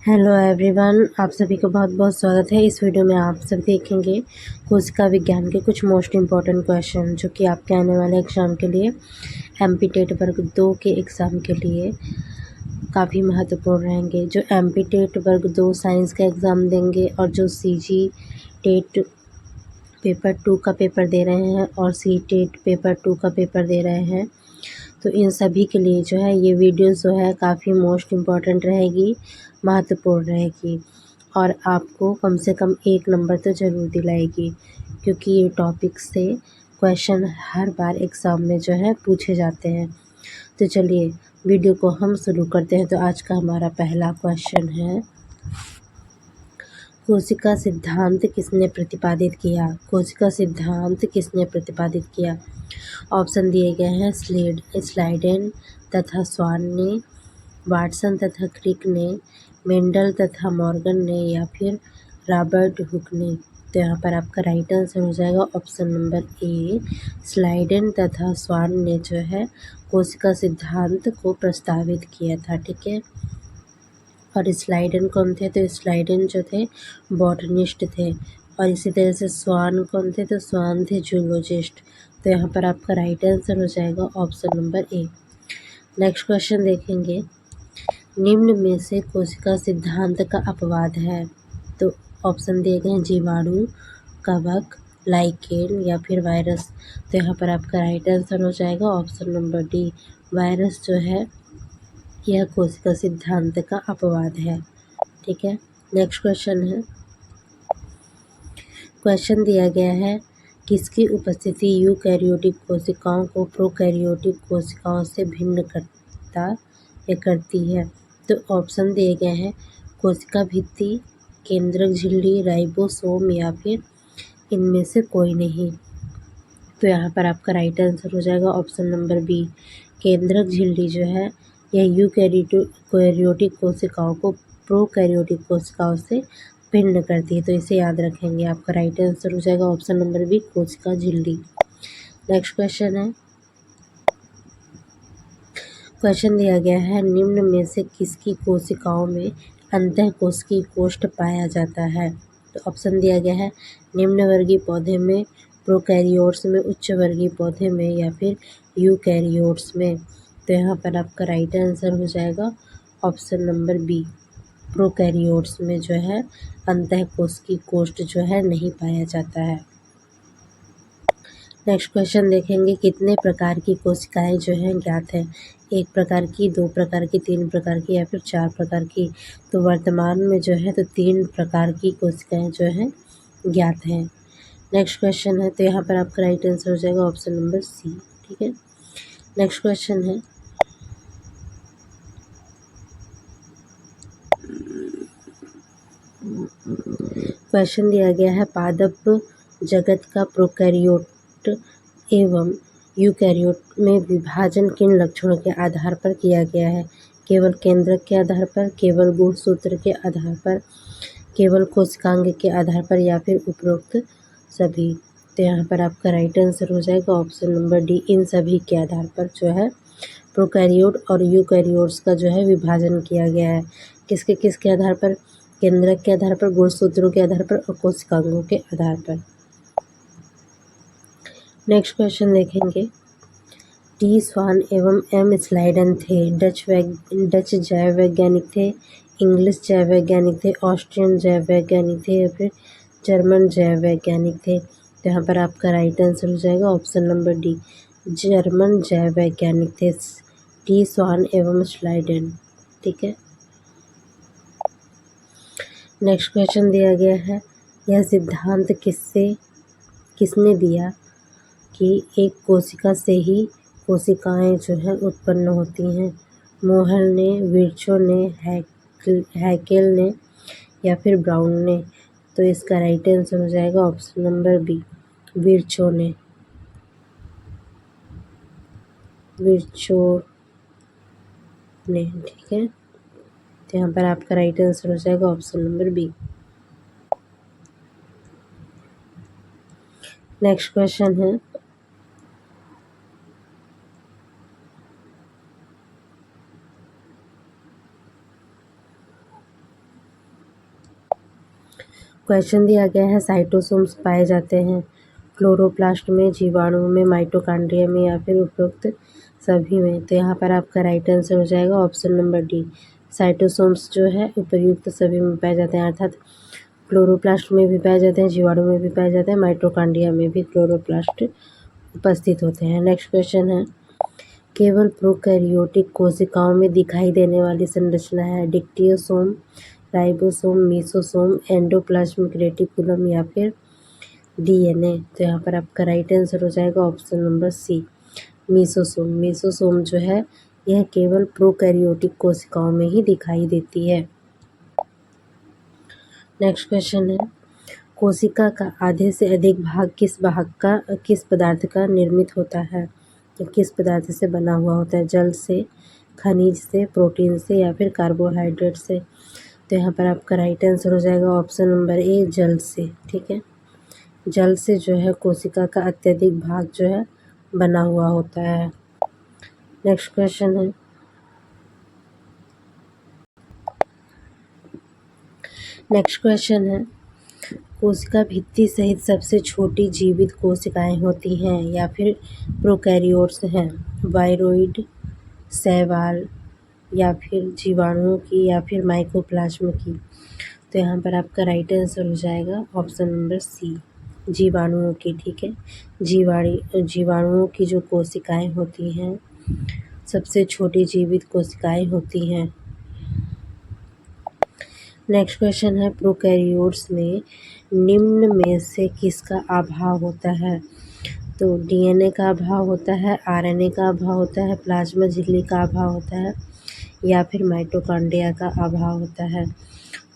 Hello everyone, आप सभी को बहुत बहुत स्वागत है। इस वीडियो में आप सब देखेंगे कोशिका विज्ञान के कुछ मोस्ट इम्पॉर्टेंट क्वेश्चन जो कि आपके आने वाले एग्ज़ाम के लिए एमपी टेट वर्ग 2 के एग्ज़ाम के लिए काफ़ी महत्वपूर्ण रहेंगे। जो एमपी टेट वर्ग 2 साइंस का एग्ज़ाम देंगे और जो सीजी टेट पेपर 2 का पेपर दे रहे हैं और सी टेट पेपर 2 का पेपर दे रहे हैं, तो इन सभी के लिए जो है ये वीडियो जो है काफ़ी मोस्ट इम्पॉर्टेंट रहेगी, महत्वपूर्ण रहेगी और आपको कम से कम 1 नंबर तो ज़रूर दिलाएगी, क्योंकि ये टॉपिक से क्वेश्चन हर बार एग्ज़ाम में जो है पूछे जाते हैं। तो चलिए वीडियो को हम शुरू करते हैं। तो आज का हमारा पहला क्वेश्चन है, कोशिका सिद्धांत किसने प्रतिपादित किया? कोशिका सिद्धांत किसने प्रतिपादित किया? ऑप्शन दिए गए हैं स्लाइडेन तथा स्वान ने, वाटसन तथा क्रिक ने, मेंडल तथा मॉर्गन ने या फिर रॉबर्ट हुक ने। तो यहाँ पर आपका राइट आंसर हो जाएगा ऑप्शन नंबर ए, स्लाइडेन तथा स्वान ने जो है कोशिका सिद्धांत को प्रस्तावित किया था। ठीक है, और स्लाइडेन कौन थे? तो स्लाइडेन जो थे बॉटनिस्ट थे और इसी तरह से स्वान कौन थे? तो स्वान थे जूलॉजिस्ट। तो यहाँ पर आपका राइट आंसर हो जाएगा option number A. Next question देखेंगे, निम्न में से कोशिका सिद्धांत का अपवाद है? तो ऑप्शन दिए गए हैं जीवाणु, कवक, लाइकेन या फिर वायरस। तो यहाँ पर आपका राइट आंसर हो जाएगा ऑप्शन नंबर डी, वायरस जो है यह कोशिका सिद्धांत का अपवाद है। ठीक है, नेक्स्ट क्वेश्चन है, क्वेश्चन दिया गया है, किसकी उपस्थिति यूकैरियोटिक कोशिकाओं को प्रोकैरियोटिक कोशिकाओं से भिन्न करता या करती है? तो ऑप्शन दिए गए हैं कोशिका भित्ति, केंद्रक झिल्ली, राइबोसोम या फिर इनमें से कोई नहीं। तो यहाँ पर आपका राइट आंसर हो जाएगा ऑप्शन नंबर बी, केंद्रक झिल्ली जो है यह यूकैरियोटिक कोशिकाओं को प्रोकैरियोटिक कोशिकाओं से भिन्न करती है। तो इसे याद रखेंगे, आपका राइट आंसर हो जाएगा ऑप्शन नंबर बी, कोशिका झिल्ली। नेक्स्ट क्वेश्चन है, क्वेश्चन दिया गया है, निम्न में से किसकी कोशिकाओं में अंतःकोशिकीय कोष्ठ पाया जाता है? तो ऑप्शन दिया गया है निम्न वर्गीय पौधे में, प्रोकैरियोट्स में, उच्च वर्गीय पौधे में या फिर यूकैरियोट्स में। तो यहाँ पर आपका राइट आंसर हो जाएगा ऑप्शन नंबर बी, प्रोकैरियोट्स में जो है अंतःकोशिकीय कोष्ठ जो है नहीं पाया जाता है। नेक्स्ट क्वेश्चन देखेंगे, कितने प्रकार की कोशिकाएं जो हैं ज्ञात है? 1 प्रकार की, 2 प्रकार की, 3 प्रकार की या फिर 4 प्रकार की? तो वर्तमान में जो है तो 3 प्रकार की कोशिकाएं जो हैं ज्ञात हैं। नेक्स्ट क्वेश्चन है, तो यहाँ पर आपका राइट आंसर हो जाएगा ऑप्शन नंबर सी। ठीक है, नेक्स्ट क्वेश्चन है, क्वेश्चन दिया गया है, पादप जगत का प्रोकैरियोट एवं यूकैरियोट में विभाजन किन लक्षणों के आधार पर किया गया है? केवल केंद्रक के आधार पर, केवल गुणसूत्र के आधार पर, केवल कोशिकांग के आधार पर या फिर उपरोक्त सभी? तो यहाँ पर आपका राइट आंसर हो जाएगा ऑप्शन नंबर डी, इन सभी के आधार पर जो है प्रोकैरियोट और यूकैरियोट्स का जो है विभाजन किया गया है। किसके किसके आधार पर? केंद्रक के आधार पर, गुणसूत्रों के आधार पर और कोशिकांगों के आधार पर। नेक्स्ट क्वेश्चन देखेंगे, टी स्वान एवं एम स्लाइडन थे डच जैव वैज्ञानिक थे, इंग्लिश जैव वैज्ञानिक थे, ऑस्ट्रियन जैव वैज्ञानिक थे या फिर जर्मन जैव वैज्ञानिक थे? तो यहाँ पर आपका राइट आंसर हो जाएगा ऑप्शन नंबर डी, जर्मन जैव वैज्ञानिक थे, टी स्वान एवं स्लाइडन। ठीक है, नेक्स्ट क्वेश्चन दिया गया है, यह सिद्धांत किसने दिया कि एक कोशिका से ही कोशिकाएं जो है उत्पन्न होती हैं? मोहर ने, विर्चो ने, हैकेल ने या फिर ब्राउन ने? तो इसका राइट आंसर हो जाएगा ऑप्शन नंबर बी, विर्चो ने, ठीक है, तो यहाँ पर आपका राइट आंसर हो जाएगा option number B. Next question है, क्वेश्चन दिया गया है साइटोसोम्स पाए जाते हैं क्लोरोप्लास्ट में, जीवाणु में, माइटोकॉन्ड्रिया में या फिर उपरोक्त सभी में। तो यहाँ पर आपका राइट आंसर हो जाएगा ऑप्शन नंबर डी। साइटोसोम्स जो है उपयुक्त सभी में पाए जाते हैं, अर्थात क्लोरोप्लास्ट में भी पाए जाते हैं, जीवाणु में भी पाए जाते हैं, माइटोकॉन्ड्रिया में भी क्लोरोप्लास्ट उपस्थित होते हैं। नेक्स्ट क्वेश्चन है केवल प्रोकैरियोटिक कोशिकाओं में दिखाई देने वाली संरचना है dictyosome, ribosome, mesosome, endoplasmic reticulum या फिर डीएनए। तो यहाँ पर आपका राइट आंसर हो जाएगा option number C, mesosome. Mesosome जो है यह केवल प्रोकैरियोटिक कोशिकाओं में ही दिखाई देती है। नेक्स्ट क्वेश्चन है कोशिका का आधे से अधिक भाग किस पदार्थ का निर्मित होता है, या किस पदार्थ से बना हुआ होता है? जल से, खनिज से, प्रोटीन से या फिर कार्बोहाइड्रेट से। तो यहाँ पर आपका राइट आंसर हो जाएगा ऑप्शन नंबर ए, जल से। ठीक है, जल से जो है कोशिका का अत्यधिक भाग जो है बना हुआ होता है। नेक्स्ट क्वेश्चन है कोशिका भित्ति सहित सबसे छोटी जीवित कोशिकाएं होती हैं या फिर प्रोकैरियोट्स हैं? वायरोइड, शैवाल या फिर जीवाणुओं की या फिर माइकोप्लाज्म की। तो यहाँ पर आपका राइट आंसर हो जाएगा ऑप्शन नंबर सी, जीवाणुओं की। ठीक है, जीवाणुओं की जो कोशिकाएं होती हैं सबसे छोटी जीवित कोशिकाएं होती हैं। नेक्स्ट क्वेश्चन है प्रोकैरियोट्स में निम्न में से किसका अभाव होता है? तो डीएनए का अभाव होता है, आरएनए का अभाव होता है, प्लाज्मा झिल्ली का अभाव होता है या फिर माइटोकॉन्ड्रिया का अभाव होता है।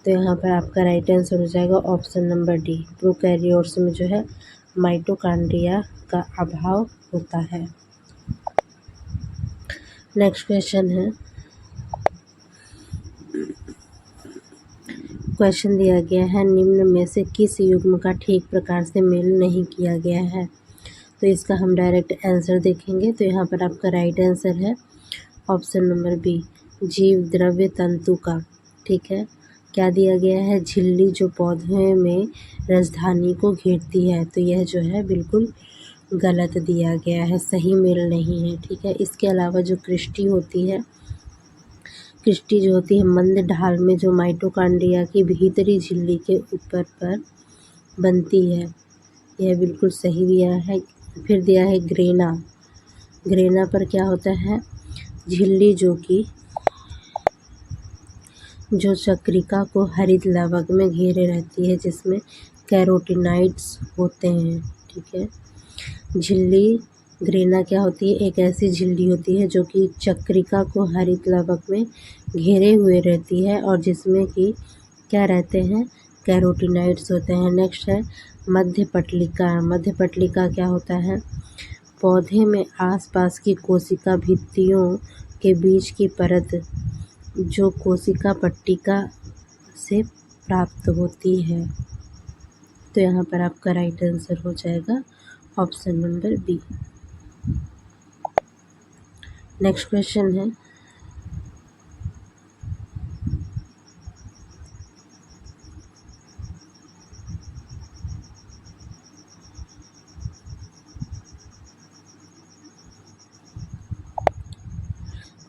तो यहाँ पर आपका राइट आंसर हो जाएगा ऑप्शन नंबर डी, प्रोकैरियोट्स में जो है माइटोकॉन्ड्रिया का अभाव होता है। नेक्स्ट क्वेश्चन दिया गया है निम्न में से किस युग्म का ठीक प्रकार से मेल नहीं किया गया है? तो इसका हम डायरेक्ट आंसर देखेंगे। तो यहाँ पर आपका राइट आंसर है ऑप्शन नंबर बी, जीव द्रव्य तंतु का। ठीक है, क्या दिया गया है? झिल्ली जो पौधे में राजधानी को घेरती है, तो यह जो है बिल्कुल गलत दिया गया है, सही मेल नहीं है। ठीक है, इसके अलावा जो क्रिस्टी होती है, क्रिस्टी जो होती है मंद ढाल में जो माइटोकॉन्ड्रिया की भीतरी झिल्ली के ऊपर पर बनती है, यह बिल्कुल सही दिया है। फिर दिया है ग्रेना, ग्रेना पर क्या होता है? झिल्ली जो चक्रिका को हरित लवक में घेरे रहती है जिसमें कैरोटीनाइड्स होते हैं। ठीक है, झिल्ली ग्रेना क्या होती है? एक ऐसी झिल्ली होती है जो कि चक्रिका को हरित लवक में घेरे हुए रहती है और जिसमें कि क्या रहते हैं? कैरोटीनाइड्स होते हैं। नेक्स्ट है मध्य पटलिका। मध्य पटलिका क्या होता है? पौधे में आसपास की कोशिका भित्तियों के बीच की परत जो कोशिका पट्टिका से प्राप्त होती है। तो यहाँ पर आपका राइट आंसर हो जाएगा option number B. Next question है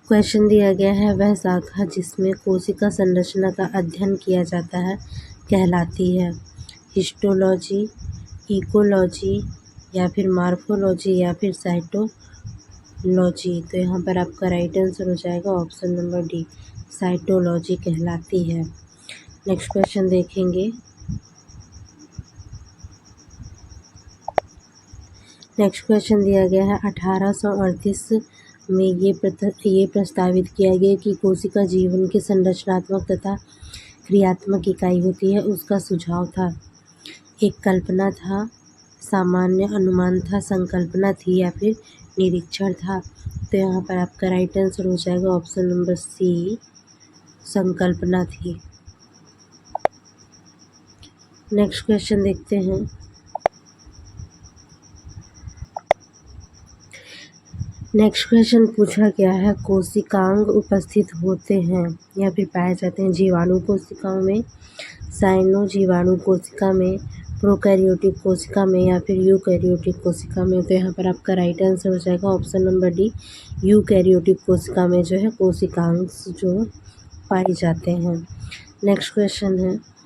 क्वेश्चन दिया गया है वह शाखा जिसमें कोशिका संरचना का अध्ययन किया जाता है कहलाती है? हिस्टोलॉजी, इकोलॉजी या फिर मॉर्फोलॉजी या फिर साइटोलॉजी। तो यहाँ पर आपका राइट आंसर हो जाएगा ऑप्शन नंबर डी, साइटोलॉजी कहलाती है। नेक्स्ट क्वेश्चन देखेंगे। नेक्स्ट क्वेश्चन दिया गया है 1838 में ये प्रस्तावित किया गया कि कोशिका जीवन की संरचनात्मक तथा क्रियात्मक इकाई होती है। उसका सुझाव था? एक कल्पना था, सामान्य अनुमान था, संकल्पना थी या फिर निरीक्षण था? तो यहाँ पर आपका राइट आंसर हो जाएगा ऑप्शन नंबर सी, संकल्पना थी। नेक्स्ट क्वेश्चन देखते हैं। नेक्स्ट क्वेश्चन पूछा गया है कोशिकांग उपस्थित होते हैं या फिर पाए जाते हैं जीवाणु कोशिकाओं में, साइनो जीवाणु कोशिका में, प्रोकैरियोटिक कोशिका में या फिर यूकैरियोटिक कोशिका में। तो यहाँ पर आपका राइट आंसर हो जाएगा ऑप्शन नंबर डी, यूकैरियोटिक कोशिका में जो है कोशिकांश जो पाए जाते हैं। नेक्स्ट क्वेश्चन है,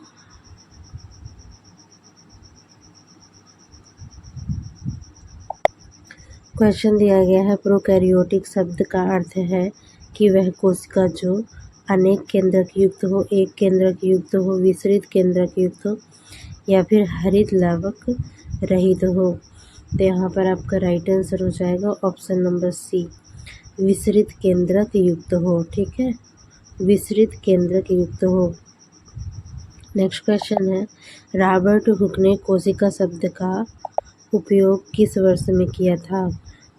क्वेश्चन दिया गया है प्रोकैरियोटिक शब्द का अर्थ है कि वह कोशिका जो अनेक केंद्रक युक्त हो, एक केंद्रक युक्त हो, विसरित केंद्रक युक्त हो या फिर हरित लवक रहित हो। तो यहाँ पर आपका राइट आंसर हो जाएगा ऑप्शन नंबर सी, विसरित केंद्रक युक्त हो। ठीक है, विसरित केंद्रक युक्त हो। नेक्स्ट क्वेश्चन है, रॉबर्ट हुक ने कोशिका शब्द का उपयोग किस वर्ष में किया था?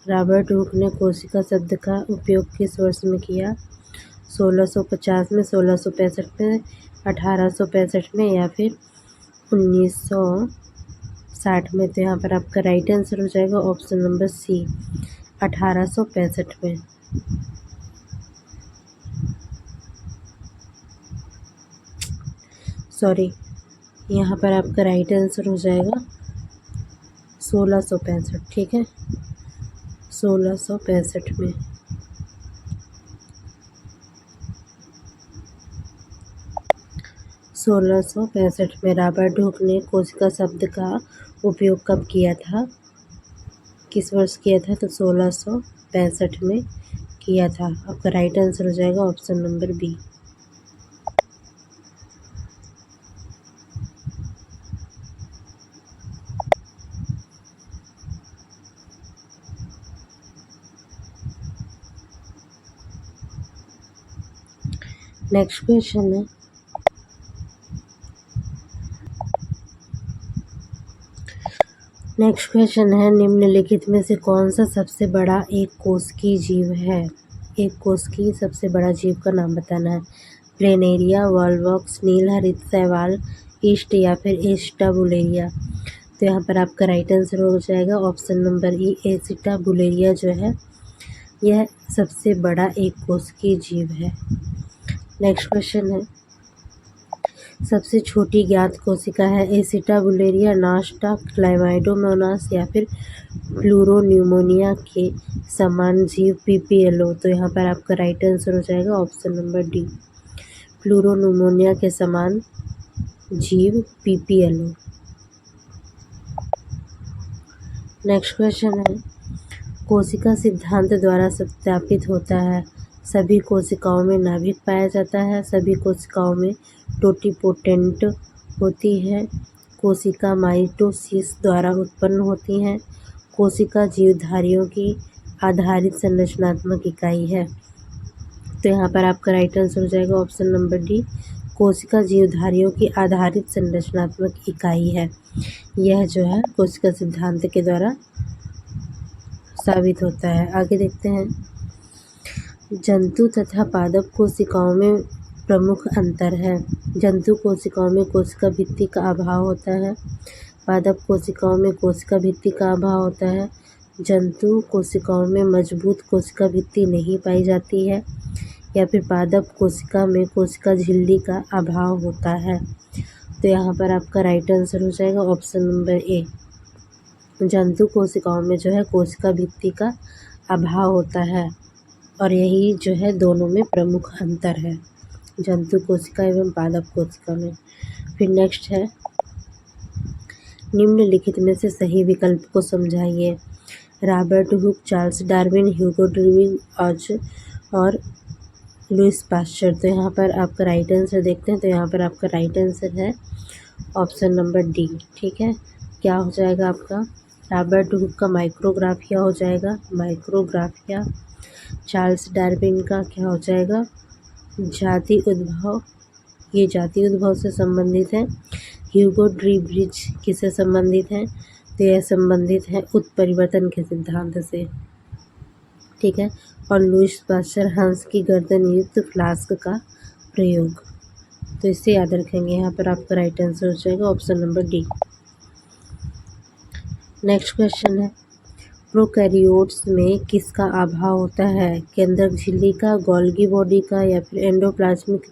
रॉबर्ट हुक ने कोशिका शब्द का उपयोग किस वर्ष में किया? 1650 में, 1665 में, 1865 में या फिर 1960 में। तो यहाँ पर आपका राइट आंसर हो जाएगा ऑप्शन नंबर सी, 1865 में। सॉरी, यहाँ पर आपका राइट आंसर हो जाएगा 1665। ठीक है, 1665 में। सोलह सौ पैंसठ में रॉबर्ट हुक ने कोशिका शब्द का उपयोग कब किया था? किस वर्ष किया था? तो 1665 में किया था। आपका राइट आंसर हो जाएगा option number B. Next question है, निम्नलिखित में से कौन सा सबसे बड़ा एक कोशिकीय जीव है? एक कोशिकीय सबसे बड़ा जीव का नाम बताना है। प्लेनेरिया, वॉलवॉक्स, नील हरित शैवाल, ईस्ट या फिर एसिटाबुलेरिया। तो यहाँ पर आपका राइट आंसर हो जाएगा ऑप्शन नंबर ई, एसिटाबुलेरिया जो है यह सबसे बड़ा एक कोशिकीय जीव है। नेक्स्ट क्वेश्चन है, सबसे छोटी ज्ञात कोशिका है एसिटाबुलेरिया, नास्टा, क्लाइमाइडोमोनास या फिर प्लूरोन्यूमोनिया के समान जीव पीपीएलओ। तो यहाँ पर आपका राइट आंसर हो जाएगा ऑप्शन नंबर डी, प्लूरोन्यूमोनिया के समान जीव पीपीएलओ। नेक्स्ट क्वेश्चन है, कोशिका सिद्धांत द्वारा सत्यापित होता है सभी कोशिकाओं में नाभिक पाया जाता है, सभी कोशिकाओं में टोटिपोटेंट होती है, कोशिका माइटोसिस द्वारा उत्पन्न होती हैं, कोशिका जीवधारियों की आधारित संरचनात्मक इकाई है। तो यहाँ पर आपका राइट आंसर हो जाएगा ऑप्शन नंबर डी, कोशिका जीवधारियों की आधारित संरचनात्मक इकाई है। यह जो है कोशिका सिद्धांत के द्वारा साबित होता है। आगे देखते हैं, जंतु तथा पादप कोशिकाओं में प्रमुख अंतर है। जंतु कोशिकाओं में कोशिका भित्ति का अभाव होता है, पादप कोशिकाओं में कोशिका भित्ति का अभाव होता है। जंतु कोशिकाओं में मजबूत कोशिका भित्ति नहीं पाई जाती है या फिर पादप कोशिका में कोशिका झिल्ली का अभाव होता है। तो यहाँ पर आपका राइट आंसर हो जाएगा ऑप्शन नंबर ए, जंतु कोशिकाओं में जो है कोशिका भित्ति का अभाव होता है और यही जो है दोनों में प्रमुख अंतर है, जंतु कोशिका एवं पादप कोशिका में। फिर नेक्स्ट है, निम्नलिखित में से सही विकल्प को समझाइए। रॉबर्ट हुक, चार्ल्स डार्विन, ह्यूगो डुविल और लुईस पाश्चर। तो यहाँ पर आपका राइट आंसर देखते हैं। तो यहाँ पर आपका राइट आंसर है ऑप्शन नंबर डी। ठीक है, क्या हो जाएगा आपका? रॉबर्ट हुक का माइक्रोग्राफिया हो जाएगा, माइक्रोग्राफिया। चार्ल्स डार्विन का क्या हो जाएगा? जाति उद्भव, ये जाति उद्भव से संबंधित है। ह्यूगो ड्रीब्रिज किससे संबंधित है? तो यह संबंधित है उत्परिवर्तन के सिद्धांत से। ठीक है, और लुईस पाश्चर हंस की गर्दन युक्त फ्लास्क का प्रयोग। तो इसे याद रखेंगे। यहाँ पर आपका राइट आंसर हो जाएगा option number D. Next question है, प्रोकैरियोट्स में किसका अभाव होता है? केंद्रक झिल्ली का, गोल्गी बॉडी का या फिर एंडोप्लाज्मिक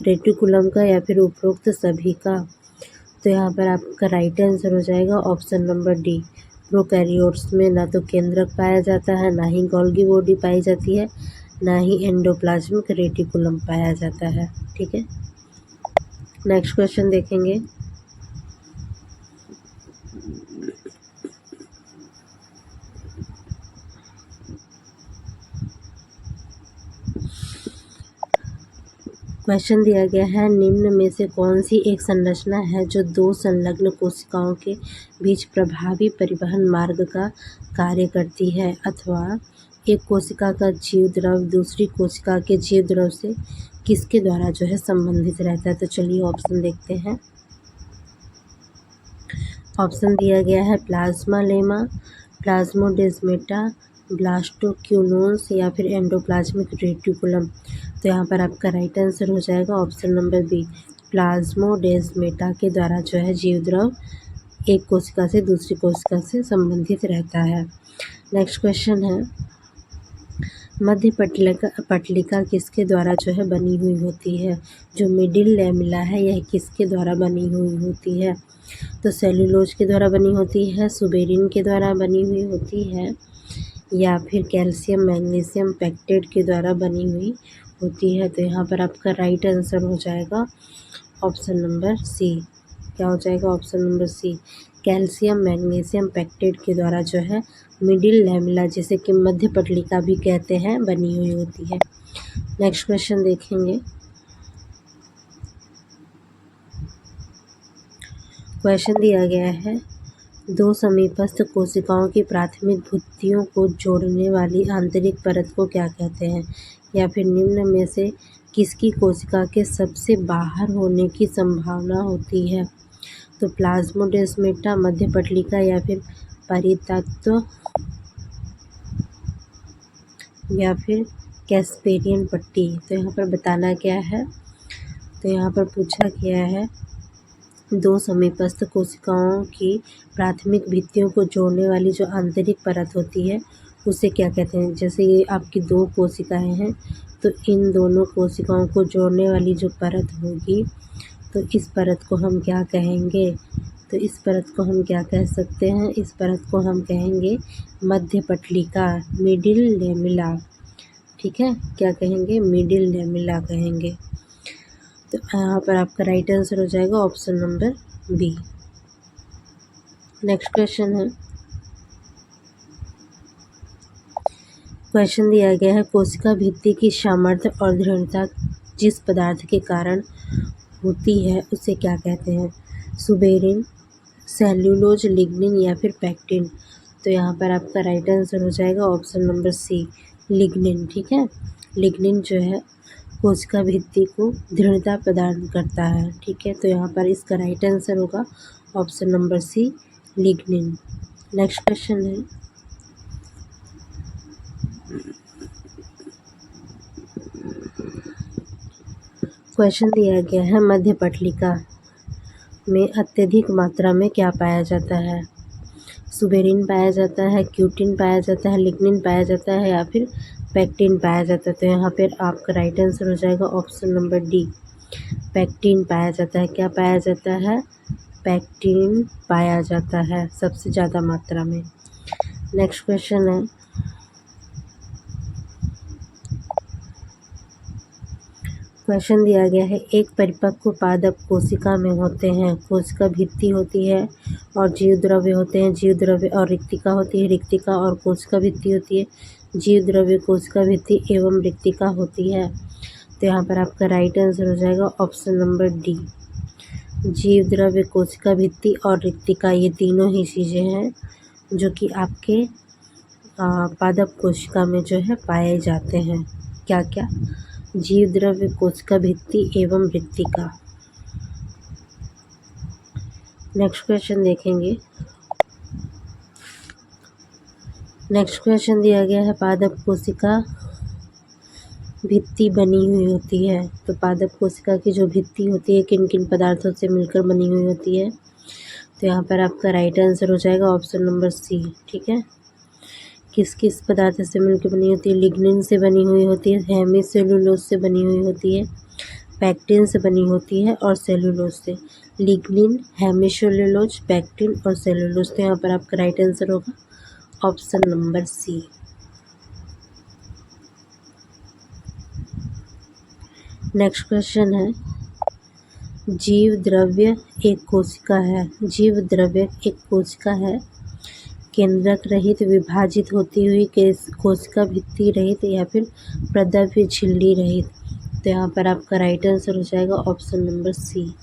रेटिकुलम का या फिर उपरोक्त सभी का। तो यहाँ पर आपका राइट आंसर हो जाएगा ऑप्शन नंबर डी। प्रोकैरियोट्स में ना तो केंद्रक पाया जाता है, ना ही गोल्गी बॉडी पाई जाती है, ना ही एंडोप्लाज्मिक रेटिकुलम पाया जाता है। ठीक है, नेक्स्ट क्वेश्चन देखेंगे। क्वेश्चन दिया गया है, निम्न में से कौन सी एक संरचना है जो दो संलग्न कोशिकाओं के बीच प्रभावी परिवहन मार्ग का कार्य करती है, अथवा एक कोशिका का जीव द्रव दूसरी कोशिका के जीव द्रव से किसके द्वारा जो है संबंधित रहता है। तो चलिए ऑप्शन देखते हैं। ऑप्शन दिया गया है प्लाज्मा लेमा, प्लाज्मोडेस्मेटा, ब्लास्टोक्यूनोस या फिर एंडोप्लाज्मिक रेटिकुलम। तो यहाँ पर आपका राइट आंसर हो जाएगा ऑप्शन नंबर बी, प्लाज्मोडेस्मेटा के द्वारा जो है जीव द्रव एक कोशिका से दूसरी कोशिका से संबंधित रहता है। नेक्स्ट क्वेश्चन है, मध्य पटलिका किसके द्वारा जो है बनी हुई होती है। जो मिडिल लैमेला है यह किसके द्वारा बनी हुई होती है। तो सेलुलोज के द्वारा बनी होती है, सुबेरिन के द्वारा बनी हुई होती है, या फिर कैल्शियम मैग्नीशियम पेक्टेट के द्वारा बनी हुई होती है। तो यहाँ पर आपका राइट आंसर हो जाएगा ऑप्शन नंबर सी। क्या हो जाएगा option number C, calcium magnesium pectate के द्वारा जो है मिडिल लैमेला, जिसे कि मध्य पटलिका भी कहते हैं, बनी हुई होती है। नेक्स्ट क्वेश्चन देखेंगे। क्वेश्चन दिया गया है, दो समीपस्थ कोशिकाओं की प्राथमिक भित्तियों को जोड़ने वाली आंतरिक परत को क्या कहते हैं, या फिर निम्न में से किसकी कोशिका के सबसे बाहर होने की संभावना होती है। तो प्लाज्मोडेस्मेटा, मध्य पटलिका या फिर परितत्व या फिर कैस्पेरियन पट्टी। तो यहाँ पर बताना क्या है, तो यहाँ पर पूछा गया है दो समीपस्थ कोशिकाओं की प्राथमिक भित्तियों को जोड़ने वाली जो आंतरिक परत होती है उसे क्या कहते हैं। जैसे ये आपकी दो कोशिकाएं हैं, तो इन दोनों कोशिकाओं को जोड़ने वाली जो परत होगी, तो इस परत को हम क्या कहेंगे। तो इस परत को हम क्या कह सकते हैं, इस परत को हम कहेंगे मध्य पटलिका, मिडिल लैमेला। ठीक है, क्या कहेंगे, मिडिल लैमेला कहेंगे। तो यहाँ पर आपका राइट आंसर हो जाएगा option number B. Next question है, क्वेश्चन दिया गया है, कोशिका भित्ति की सामर्थ्य और दृढ़ता जिस पदार्थ के कारण होती है उसे क्या कहते हैं। सुबेरिन, सेल्यूलोज, लिग्निन या फिर पैक्टिन। तो यहाँ पर आपका राइट आंसर हो जाएगा ऑप्शन नंबर सी, लिग्निन। ठीक है, लिग्निन जो है कोशिका भित्ति को दृढ़ता प्रदान करता है। ठीक है, तो यहाँ पर इसका राइट आंसर होगा option number C, lignin. Next question है, क्वेश्चन दिया गया है, मध्य पटलिका में अत्यधिक मात्रा में क्या पाया जाता है। सुबेरिन पाया जाता है, क्यूटिन पाया जाता है, लिग्निन पाया जाता है या फिर पैक्टिन पाया जाता है। तो यहाँ पर आपका राइट आंसर हो जाएगा ऑप्शन नंबर डी, पैक्टिन पाया जाता है। क्या पाया जाता है, पैक्टिन पाया जाता है सबसे ज़्यादा मात्रा में। नेक्स्ट क्वेश्चन है, क्वेश्चन दिया गया है, एक परिपक्व पादप कोशिका में होते हैं, कोशिका भित्ति होती है और जीव द्रव्य होते हैं, जीव द्रव्य और रिक्तिका होती है, रिक्तिका और कोशिका भित्ति होती है, जीव द्रव्य कोशिका भित्ति एवं रिक्तिका होती है। तो यहाँ पर आपका राइट आंसर हो जाएगा ऑप्शन नंबर डी, जीव द्रव्य कोशिका भित्ति और रिक्तिका, ये तीनों ही चीज़ें हैं जो कि आपके पादप कोशिका में जो है पाए जाते हैं। क्या क्या, जीव द्रव्य कोशिका भित्ति एवं रिक्तिका। नेक्स्ट क्वेश्चन देखेंगे। नेक्स्ट क्वेश्चन दिया गया है, पादप कोशिका भित्ति बनी हुई होती है। तो पादप कोशिका की जो भित्ति होती है किन किन पदार्थों से मिलकर बनी हुई होती है। तो यहाँ पर आपका राइट आंसर हो जाएगा ऑप्शन नंबर सी। ठीक है, किस किस पदार्थ से मिलकर बनी होती है, लिग्निन से बनी हुई होती है, हेमीसेलुलोज से बनी हुई होती है, पैक्टिन से बनी होती है और सेलुलोज से। लिग्निन, हेमिसेलुलोज, पैक्टिन और सेलुलोज। तो यहाँ पर आपका राइट आंसर होगा option number C. Next question है, जीव द्रव्य एक कोशिका है। जीव द्रव्य एक कोशिका है, केंद्रक रहित, विभाजित होती हुई कोशिका भित्ति रहित या फिर प्रद्रव्य झिल्ली रहित। तो यहाँ पर आपका राइट आंसर हो जाएगा ऑप्शन नंबर सी,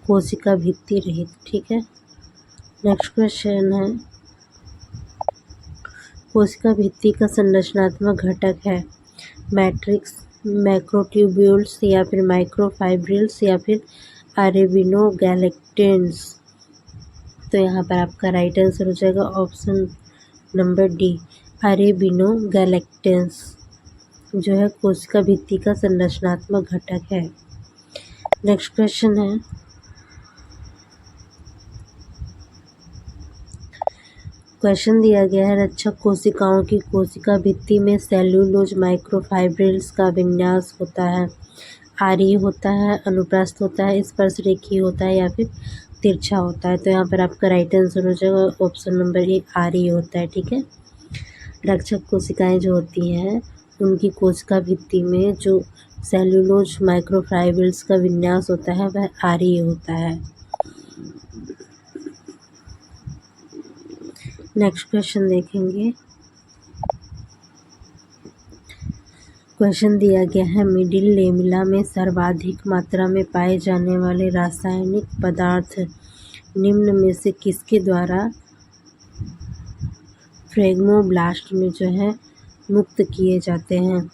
कोशिका भित्ति रहित। ठीक है। नेक्स्ट क्वेश्चन है, कोशिका भित्ति का संरचनात्मक घटक है मैट्रिक्स, मैक्रोट्यूब्यूल्स या फिर माइक्रोफाइब्रिल्स या फिर अरेबिनोगैलेक्टेंस। तो यहाँ पर आपका राइट आंसर हो जाएगा ऑप्शन नंबर डी, अरेबिनोगैलेक्टेंस जो है कोशिका भित्ति का संरचनात्मक घटक है। नेक्स्ट क्वेश्चन है, क्वेश्चन दिया गया है, रक्षक कोशिकाओं की कोशिका भित्ति में सेल्यूलोज माइक्रोफाइब्रिल्स का विन्यास होता है। आरी होता है, अनुप्रस्थ होता है, स्पर्शरेखीय होता है या फिर तिरछा होता है। तो यहाँ पर आपका राइट आंसर हो जाएगा ऑप्शन नंबर ए, आरी होता है। ठीक है। रक्षक कोशिकाएं जो होती हैं उनकी कोशिका भित्ति में जो सेल्यूलोज माइक्रोफाइब्रिल्स का विन्यास होता है वह आरी होता है। नेक्स्ट क्वेश्चन देखेंगे। क्वेश्चन दिया गया है, मिडिल लेमिला में सर्वाधिक मात्रा में पाए जाने वाले रासायनिक पदार्थ निम्न में से किसके द्वारा फ्रेगमोब्लास्ट में जो है मुक्त किए जाते हैं।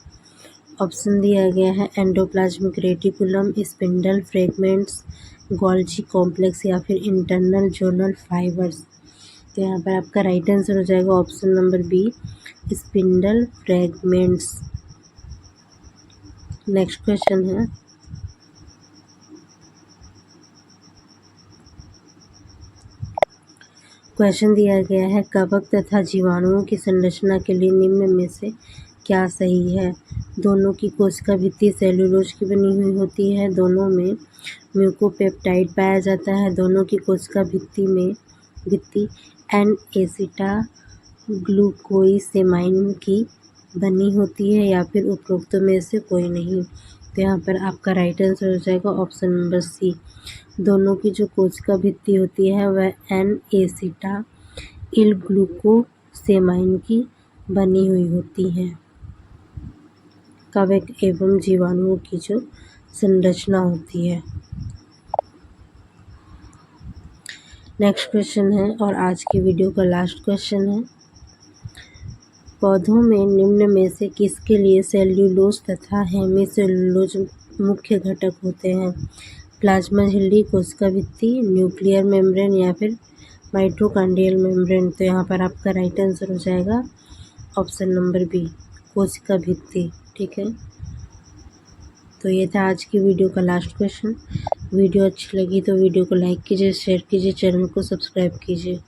ऑप्शन दिया गया है, endoplasmic reticulum, spindle fragments, Golgi complex या फिर इंटरनल जोनल फाइबर्स। तो यहाँ पर आपका राइट आंसर हो जाएगा option number B, spindle fragments. Next question है, क्वेश्चन दिया गया है, कवक तथा जीवाणुओं की संरचना के लिए निम्न में से क्या सही है। दोनों की कोशिका भित्ति सेल्यूलोज की बनी हुई होती है, दोनों में म्यूकोपेप्टाइड पाया जाता है, दोनों की कोशिका भित्ति N-एसिटाग्लूकोइसेमाइन की बनी होती है या फिर उपरोक्त में से कोई नहीं। तो यहाँ पर आपका राइट आंसर हो जाएगा ऑप्शन नंबर सी, दोनों की जो कोशिका भित्ति होती है वह N-एसिटाइलग्लूकोसेमाइन की बनी हुई होती है। कवक एवं जीवाणुओं की जो संरचना होती है। नेक्स्ट क्वेश्चन है और आज की वीडियो का लास्ट क्वेश्चन है, पौधों में निम्न में से किसके लिए सेल्यूलोज तथा हेमिसेलुलोज मुख्य घटक होते हैं। प्लाज्मा झिल्ली, कोशिका भित्ति, न्यूक्लियर मेम्ब्रेन या फिर माइटोकॉन्ड्रियल मेम्ब्रेन। तो यहाँ पर आपका राइट आंसर हो जाएगा ऑप्शन नंबर बी, कोशिका भित्ति। ठीक है। तो ये था आज की वीडियो का लास्ट क्वेश्चन। वीडियो अच्छी लगी तो वीडियो को लाइक कीजिए, शेयर कीजिए, चैनल को सब्सक्राइब कीजिए।